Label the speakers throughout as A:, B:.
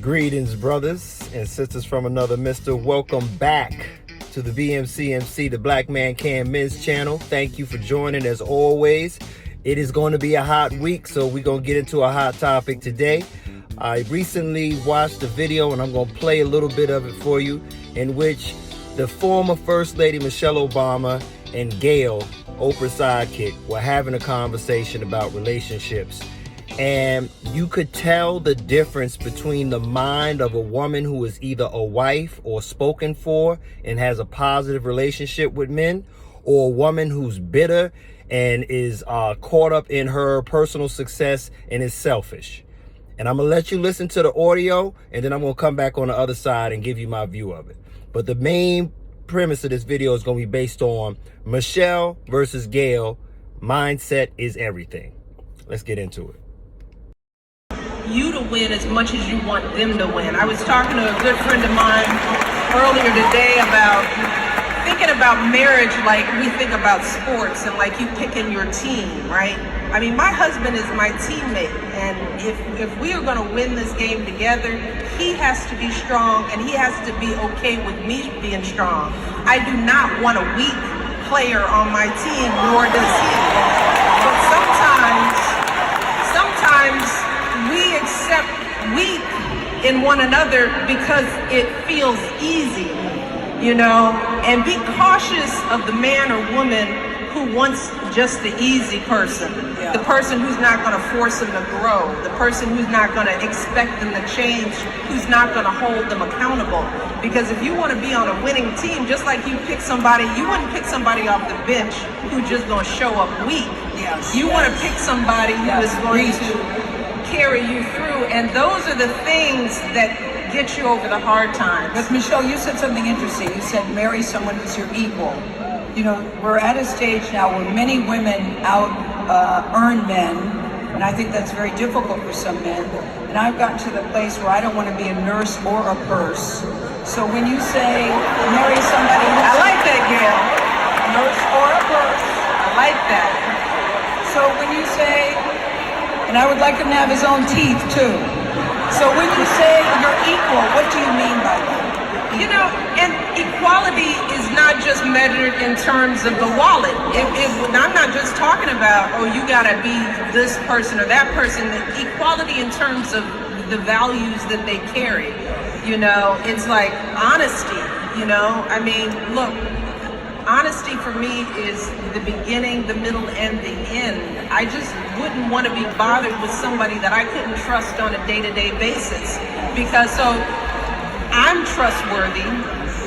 A: Greetings, brothers and sisters from another mister. Welcome back to the BMCMC, the BlackManCan men's channel. Thank you for joining as always. It is going to be a hot week, so we're going to get into a hot topic today. I recently watched a video, and I'm going to play a little bit of it for you, in which the former First Lady Michelle Obama and Gayle, Oprah's sidekick, were having a conversation about relationships. And you could tell the difference between the mind of a woman who is either a wife or spoken for and has a positive relationship with men, or a woman who's bitter and is caught up in her personal success and is selfish. And I'm going to let you listen to the audio, and then I'm going to come back on the other side and give you my view of it. But the main premise of this video is going to be based on Michelle versus Gayle. Mindset is everything. Let's get into it.
B: You to win as much as you want them to win. I was talking to a good friend of mine earlier today about thinking about marriage like we think about sports and like you picking your team, right? I mean, my husband is my teammate, and if we are going to win this game together, he has to be strong and he has to be okay with me being strong. I do not want a weak player on my team, nor does he. But sometimes we accept weak in one another because it feels easy, you know, and be cautious of the man or woman who wants just the easy person, the person who's not going to force them to grow, the person who's not going to expect them to change, who's not going to hold them accountable. Because if you want to be on a winning team, just like you pick somebody, you wouldn't pick somebody off the bench who's just going to show up weak. You want to pick somebody who is going to carry you through, and those are the things that get you over the hard times.
C: But Michelle, you said something interesting. You said marry someone who's your equal. You know, we're at a stage now where many women earn men, and I think that's very difficult for some men. And I've gotten to the place where I don't want to be a nurse or a purse. So when you say marry somebody who's
B: I like that, Gayle.
C: a nurse or a purse,
B: I like that.
C: so when you say, and I would like him to have his own teeth too. So when you say you're equal, what do you mean by that?
B: You know, and equality is not just measured in terms of the wallet. I'm not just talking about, oh, you gotta be this person or that person. Equality in terms of the values that they carry. You know, it's like honesty, you know? I mean, look, honesty for me is the beginning, the middle, and the end. I just wouldn't want to be bothered with somebody that I couldn't trust on a day-to-day basis. Because so I'm trustworthy,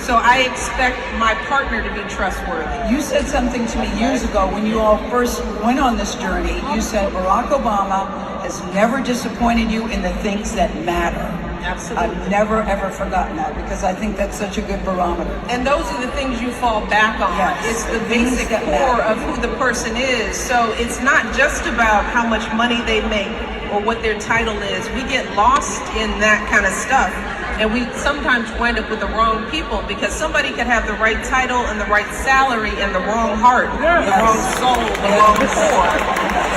B: so I expect my partner to be trustworthy.
C: You said something to me years ago when you all first went on this journey. You said Barack Obama has never disappointed you in the things that matter.
B: Absolutely.
C: I've never ever forgotten that, because I think that's such a good barometer.
B: And those are the things you fall back on.
C: Yes,
B: it's the
C: things
B: basic
C: that
B: core
C: matter.
B: of who the person is. So it's not just about how much money they make or what their title is. We get lost in that kind of stuff. And we sometimes wind up with the wrong people, because somebody could have the right title and the right salary and the wrong heart, the wrong soul, the wrong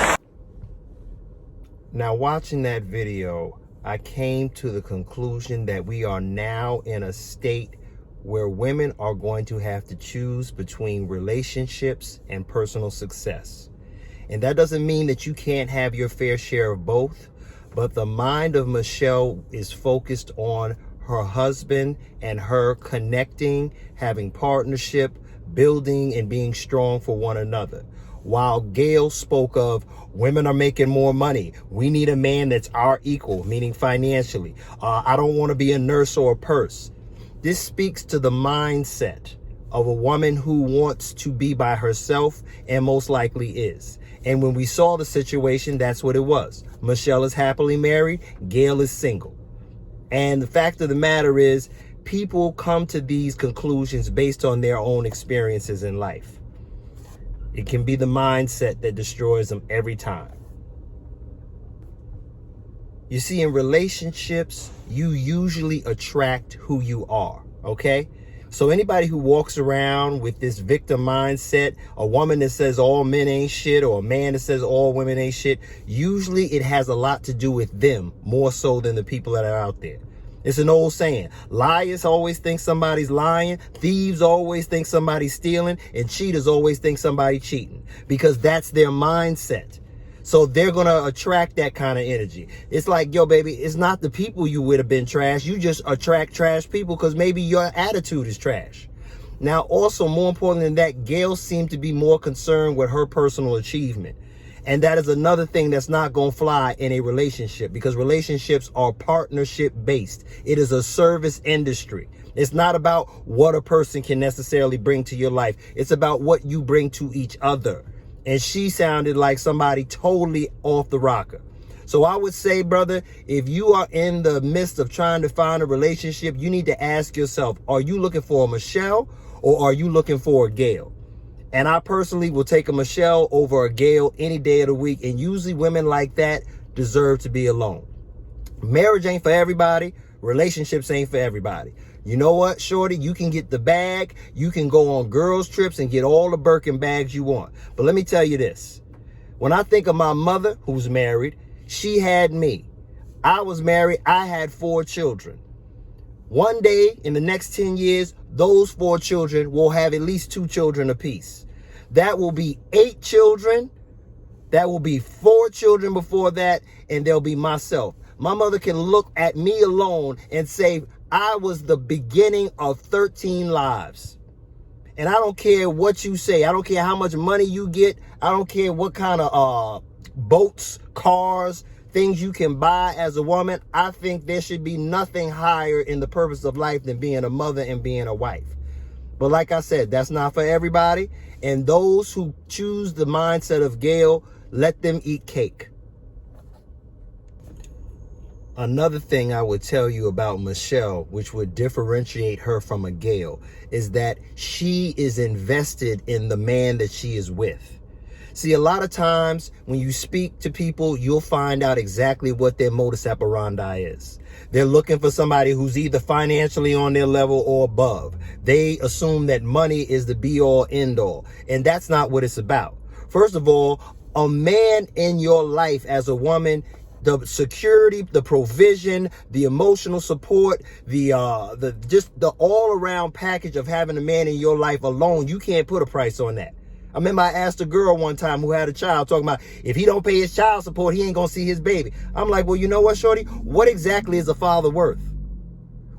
B: core.
A: Now, watching that video, I came to the conclusion that we are now in a state where women are going to have to choose between relationships and personal success. And that doesn't mean that you can't have your fair share of both, but the mind of Michelle is focused on her husband and her connecting, having partnership, building, and being strong for one another. While Gayle spoke of women are making more money, we need a man that's our equal, meaning financially. I don't want to be a nurse or a purse. This speaks to the mindset of a woman who wants to be by herself and most likely is. And when we saw the situation, that's what it was. Michelle is happily married, Gayle is single. And the fact of the matter is, people come to these conclusions based on their own experiences in life. It can be the mindset that destroys them every time. You see, in relationships, you usually attract who you are, okay? So anybody who walks around with this victim mindset, a woman that says all men ain't shit, or a man that says all women ain't shit, usually it has a lot to do with them more so than the people that are out there. It's an old saying. Liars always think somebody's lying. Thieves always think somebody's stealing. And cheaters always think somebody's cheating. Because that's their mindset. So they're going to attract that kind of energy. It's like, yo, baby, it's not the people you would have been trash. You just attract trash people because maybe your attitude is trash. Now, also, more important than that, Gayle seemed to be more concerned with her personal achievement. And that is another thing that's not going to fly in a relationship, because relationships are partnership based. It is a service industry. It's not about what a person can necessarily bring to your life. It's about what you bring to each other. And she sounded like somebody totally off the rocker. So I would say, brother, if you are in the midst of trying to find a relationship, you need to ask yourself, are you looking for a Michelle or are you looking for a Gayle? And I personally will take a Michelle over a Gayle any day of the week. And usually women like that deserve to be alone. Marriage ain't for everybody. Relationships ain't for everybody. You know what, shorty? You can get the bag. You can go on girls' trips and get all the Birkin bags you want. But let me tell you this. When I think of my mother, who's married, she had me. I was married. I had 4 children. One day in the next 10 years, those 4 children will have at least 2 children apiece. That will be 8 children. That will be 4 children before that. And there'll be myself. My mother can look at me alone and say, I was the beginning of 13 lives. And I don't care what you say. I don't care how much money you get. I don't care what kind of boats, cars, things you can buy as a woman. I think there should be nothing higher in the purpose of life than being a mother and being a wife. But like I said, that's not for everybody. And those who choose the mindset of Gayle, let them eat cake. Another thing I would tell you about Michelle, which would differentiate her from a Gayle, is that she is invested in the man that she is with. See, a lot of times when you speak to people, you'll find out exactly what their modus operandi is. They're looking for somebody who's either financially on their level or above. They assume that money is the be-all, end-all. And that's not what it's about. First of all, a man in your life as a woman, the security, the provision, the emotional support, the all-around package of having a man in your life alone, you can't put a price on that. I remember I asked a girl one time who had a child, talking about if he don't pay his child support, he ain't gonna see his baby. I'm like, well, you know what, shorty? What exactly is a father worth?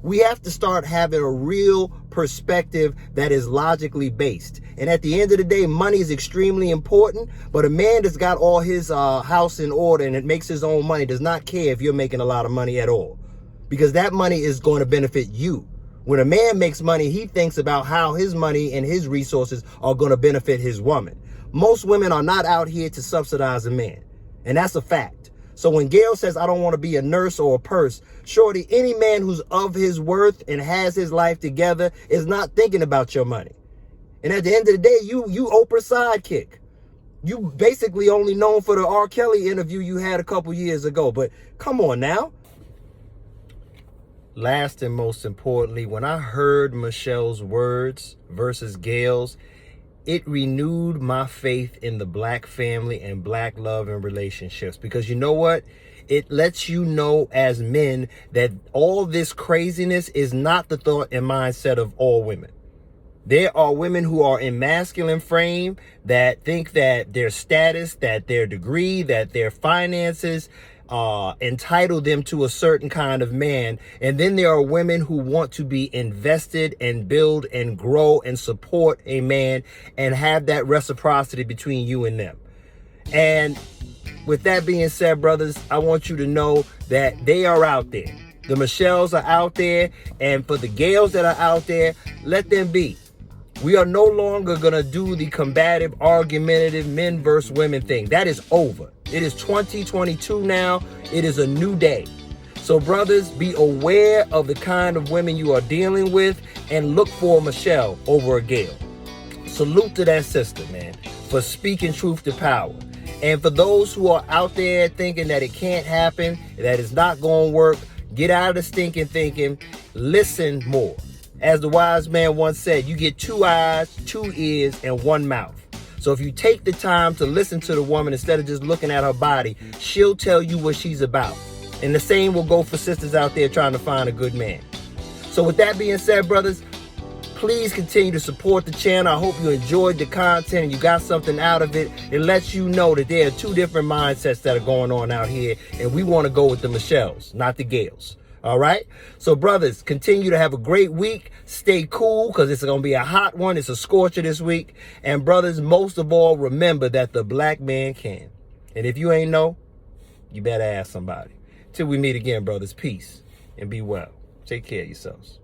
A: We have to start having a real perspective that is logically based. And at the end of the day, money is extremely important, but a man that's got all his house in order and it makes his own money does not care if you're making a lot of money at all, because that money is going to benefit you. When a man makes money, he thinks about how his money and his resources are going to benefit his woman. Most women are not out here to subsidize a man, and that's a fact. So when Gayle says, I don't want to be a nurse or a purse, shorty, any man who's of his worth and has his life together is not thinking about your money. And at the end of the day, you Oprah sidekick. You basically only known for the R. Kelly interview you had a couple years ago. But come on now. Last and most importantly, when I heard Michelle's words versus Gayle's, it renewed my faith in the Black family and Black love and relationships. Because you know what? It lets you know as men that all this craziness is not the thought and mindset of all women. There are women who are in masculine frame that think that their status, that their degree, that their finances entitle them to a certain kind of man. And then there are women who want to be invested and build and grow and support a man and have that reciprocity between you and them. And with that being said, brothers, I want you to know that they are out there. The Michelles are out there. And for the Gayles that are out there, let them be. We are no longer going to do the combative, argumentative men versus women thing. That is over. It is 2022 now. It is a new day. So brothers, be aware of the kind of women you are dealing with and look for a Michelle over a Gayle. Salute to that sister, man, for speaking truth to power. And for those who are out there thinking that it can't happen, that it's not going to work, get out of the stinking thinking. Listen more. As the wise man once said, you get 2 eyes, 2 ears, and 1 mouth. So if you take the time to listen to the woman instead of just looking at her body, she'll tell you what she's about. And the same will go for sisters out there trying to find a good man. So with that being said, brothers, please continue to support the channel. I hope you enjoyed the content and you got something out of it. It lets you know that there are two different mindsets that are going on out here, and we want to go with the Michelles, not the Gayles. All right? So brothers, continue to have a great week. Stay cool, because it's going to be a hot one. It's a scorcher this week. And brothers, most of all, remember that the black man can. And if you ain't know, you better ask somebody. Till we meet again, brothers, peace and be well. Take care of yourselves.